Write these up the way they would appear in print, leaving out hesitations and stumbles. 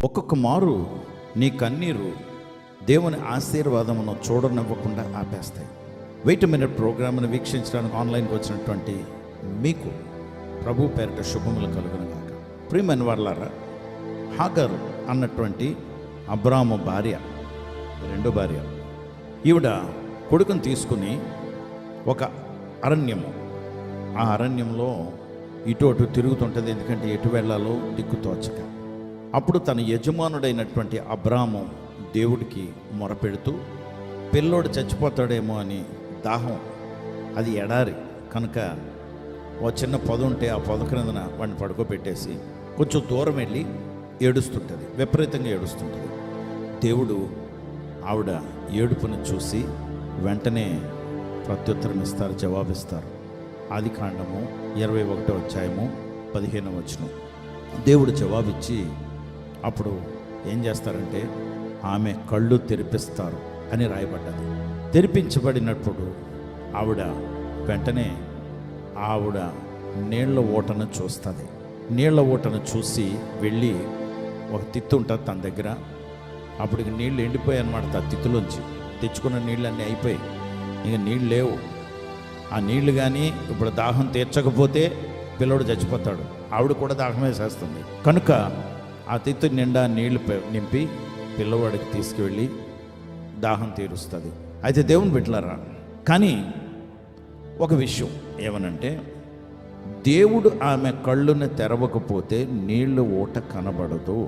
ఒక్కొక్క మారు నీ కన్నీరు దేవుని ఆశీర్వాదమును చూడనివ్వకుండా ఆపేస్తాయి. వెయిట్ మినిట్ ప్రోగ్రామ్ను వీక్షించడానికి ఆన్లైన్కి వచ్చినటువంటి మీకు ప్రభు పేరిట శుభములు కలుగును గాక. ప్రియమైన వాళ్ళారా, హాగర్ అన్నటువంటి అబ్రాము భార్య, రెండో భార్య, ఈవిడ కొడుకుని తీసుకుని ఒక అరణ్యము, ఆ అరణ్యంలో ఇటు అటు తిరుగుతుంటుంది. ఎందుకంటే ఎటు వెళ్ళాలో దిక్కు తోచక. అప్పుడు తన యజమానుడైనటువంటి అబ్రాము దేవుడికి మొరపెడుతూ పిల్లోడు చచ్చిపోతాడేమో అని దాహం, అది ఎడారి కనుక ఓ చిన్న పొద ఉంటే ఆ పొద క్రిందన వాడిని పడుకోబెట్టేసి కొంచెం దూరం వెళ్ళి ఏడుస్తుంటుంది, విపరీతంగా ఏడుస్తుంటుంది. దేవుడు ఆవిడ ఏడుపుని చూసి వెంటనే ప్రత్యుత్తరం ఇస్తారు, జవాబిస్తారు. ఆదికాండము 21వ అధ్యాయము 15వ వచనం. దేవుడు జవాబిచ్చి అప్పుడు ఏం చేస్తారంటే ఆమె కళ్ళు తెరిపిస్తారు అని రాయబడ్డది. తెరిపించబడినప్పుడు ఆవిడ వెంటనే నీళ్ల ఓటను చూస్తుంది. నీళ్ల ఓటను చూసి వెళ్ళి ఒక తిత్తు ఉంటుంది తన దగ్గర. అప్పటికి నీళ్ళు ఎండిపోయాయి అన్నమాట. ఆ తిత్తులోంచి తెచ్చుకున్న నీళ్ళన్నీ అయిపోయి, ఇక నీళ్ళు లేవు. ఆ నీళ్లు కానీ ఇప్పుడు దాహం తీర్చకపోతే పిల్లోడు చచ్చిపోతాడు. ఆవిడ కూడా దాహం వేసేస్తుంది కనుక ఆ తిత్తు నిండా నీళ్లు నింపి పిల్లవాడికి తీసుకువెళ్ళి దాహం తీరుస్తుంది. అయితే దేవుని బిడ్డలారా, కానీ ఒక విషయం ఏమనంటే, దేవుడు ఆమె కళ్ళుని తెరవకపోతే నీళ్లు ఊట కనబడదు.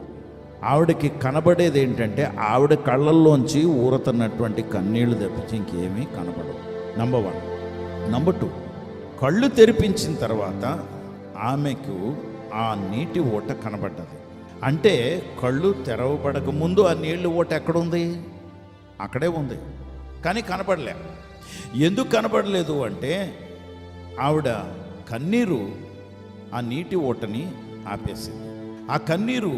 ఆవిడకి కనబడేది ఏంటంటే ఆవిడ కళ్ళల్లోంచి ఊరుతున్నటువంటి కన్నీళ్లు తప్పించి ఇంకేమీ కనబడవు. నంబర్ 1. నంబర్ 2, కళ్ళు తెరిపించిన తర్వాత ఆమెకు ఆ నీటి ఊట కనబడ్డది. అంటే కళ్ళు తెరవబడక ముందు ఆ నీళ్ళు ఊట ఎక్కడుంది? అక్కడే ఉంది, కానీ కనబడలే. ఎందుకు కనబడలేదు అంటే ఆవిడ కన్నీరు ఆ నీటి ఊటని ఆపేసింది. ఆ కన్నీరు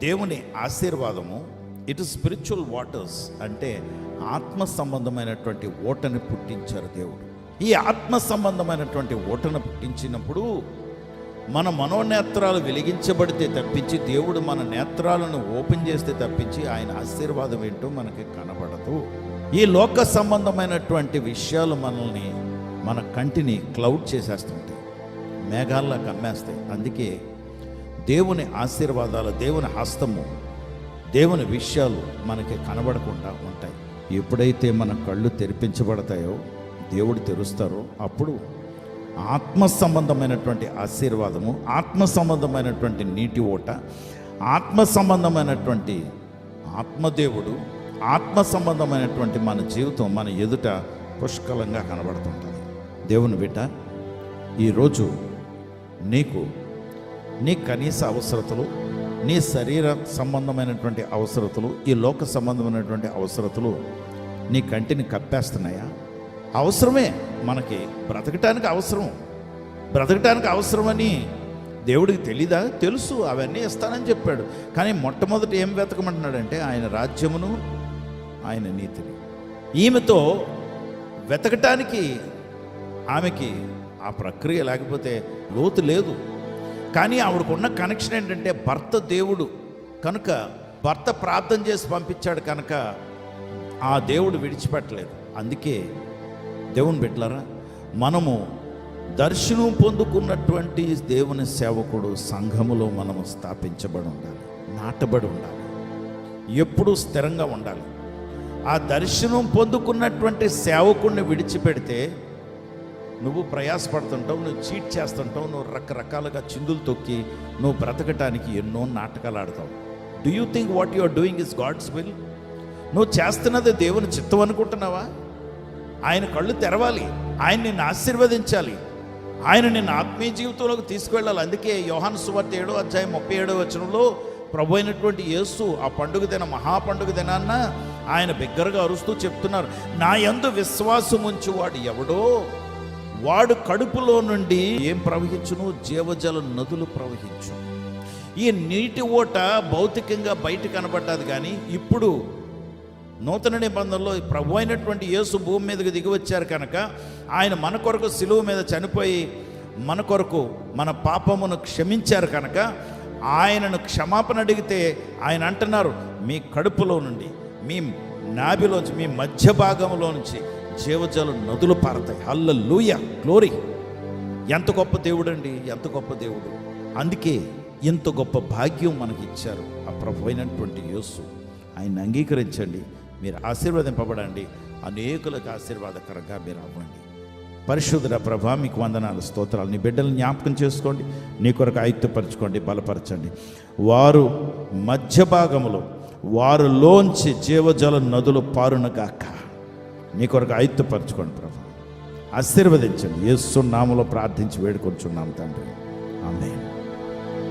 దేవుని ఆశీర్వాదము. ఇట్ ఇస్ స్పిరిచువల్ వాటర్స్, అంటే ఆత్మ సంబంధమైనటువంటి ఓటని పుట్టించారు దేవుడు. ఈ ఆత్మ సంబంధమైనటువంటి ఓటను పుట్టించినప్పుడు మన మనోనేత్రాలు వెలిగించబడితే తప్పించి, దేవుడు మన నేత్రాలను ఓపెన్ చేస్తే తప్పించి ఆయన ఆశీర్వాదం ఏంటో మనకి కనబడదు. ఈ లోక సంబంధమైనటువంటి విషయాలు మనల్ని, మన కంటిని క్లౌడ్ చేసేస్తుంటాయి, మేఘాల్లా కమ్మేస్తాయి. అందుకే దేవుని ఆశీర్వాదాలు, దేవుని హస్తము, దేవుని విషయాలు మనకి కనబడకుండా ఉంటాయి. ఎప్పుడైతే మన కళ్ళు తెరిపించబడతాయో, దేవుడు తెరుస్తారో, అప్పుడు ఆత్మ సంబంధమైనటువంటి ఆశీర్వాదము, ఆత్మ సంబంధమైనటువంటి నీటి ఓట, ఆత్మ సంబంధమైనటువంటి ఆత్మదేవుడు, ఆత్మ సంబంధమైనటువంటి మన జీవితం మన ఎదుట పుష్కలంగా కనబడుతుంటుంది. దేవుని బిడ్డ, ఈరోజు నీకు నీ కనీస అవసరతలు, నీ శరీర సంబంధమైనటువంటి అవసరతలు, ఈ లోక సంబంధమైనటువంటి అవసరతలు నీ కంటిని కప్పేస్తున్నాయా? అవసరమే, మనకి బ్రతకటానికి అవసరం. బ్రతకటానికి అవసరమని దేవుడికి తెలీదా? తెలుసు, అవన్నీ ఇస్తానని చెప్పాడు. కానీ మొట్టమొదటి ఏం వెతకమంటున్నాడంటే ఆయన రాజ్యమును, ఆయన నీతిని. ఈమెతో వెతకటానికి ఆమెకి ఆ ప్రక్రియ లేకపోతే లోతు లేదు. కానీ ఆవిడకున్న కనెక్షన్ ఏంటంటే భర్త దేవుడు కనుక, భర్త ప్రార్థన చేసి పంపించాడు కనుక ఆ దేవుడు విడిచిపెట్టలేదు. అందుకే దేవుని బిడ్డలారా, మనము దర్శనం పొందుకున్నటువంటి దేవుని సేవకుడు సంఘములో మనము స్థాపించబడి ఉండాలి, నాటబడి ఉండాలి, ఎప్పుడూ స్థిరంగా ఉండాలి. ఆ దర్శనం పొందుకున్నటువంటి సేవకుడిని విడిచిపెడితే నువ్వు ప్రయాసపడుతుంటావు, నువ్వు చీట్ చేస్తుంటావు, నువ్వు రకరకాలుగా చిందులు తొక్కి నువ్వు బ్రతకటానికి ఎన్నో నాటకాలు ఆడతావు. Do you think what you are doing is God's will? నువ్వు చేస్తున్నది దేవుని చిత్తం అనుకుంటున్నావా? ఆయన కళ్ళు తెరవాలి, ఆయన నిన్ను ఆశీర్వదించాలి, ఆయన నిన్ను ఆత్మీయ జీవితంలోకి తీసుకువెళ్ళాలి. అందుకే యోహాను సువార్త 7వ అధ్యాయం 37వ వచనంలో ప్రభు అయినటువంటి యేసు ఆ పండుగ దిన, మహాపండుగ దినాన్న ఆయన బిగ్గరగా అరుస్తూ చెప్తున్నారు, నా యందు విశ్వాసం ఉంచి వాడు ఎవడో వాడు కడుపులో నుండి ఏం ప్రవహించును? జీవజల నదులు ప్రవహించు. ఈ నీటి ఓట భౌతికంగా బయట కనబడ్డది, కానీ ఇప్పుడు నూతన నిబంధనలో ప్రభు అయినటువంటి యేసు భూమి మీదకి దిగి వచ్చారు కనుక ఆయన మన కొరకు సిలువ మీద చనిపోయి మన కొరకు మన పాపమును క్షమించారు కనుక ఆయనను క్షమాపణ అడిగితే ఆయన అంటున్నారు, మీ కడుపులో నుండి, మీ నాభిలోంచి, మీ మధ్య భాగంలో నుంచి జీవజల నదులు పారతాయి. హల్లెలూయా, గ్లోరీ. ఎంత గొప్ప దేవుడు అండి, ఎంత గొప్ప దేవుడు. అందుకే ఇంత గొప్ప భాగ్యం మనకి ఇచ్చారు ఆ ప్రభు అయినటువంటి యేసు. ఆయన్ని అంగీకరించండి, మీరు ఆశీర్వదింపబడండి, అనేకులకు ఆశీర్వాదకరంగా మీరు అవ్వండి. పరిశుద్ధుల ప్రభా, మీకు వందనాలు, స్తోత్రాలు. నీ బిడ్డలను జ్ఞాపకం చేసుకోండి, నీ కొరకు ఆయుక్తపరచుకోండి, బలపరచండి. వారు మధ్య భాగంలో వారిలోంచి జీవజల నదులు పారునగాక. నీ కొరకు ఆయుక్తపరచుకోండి ప్రభా, ఆశీర్వదించండి. యేసు నామములో ప్రార్థించి వేడుకొంచున్నాం తండ్రి, ఆమేన్.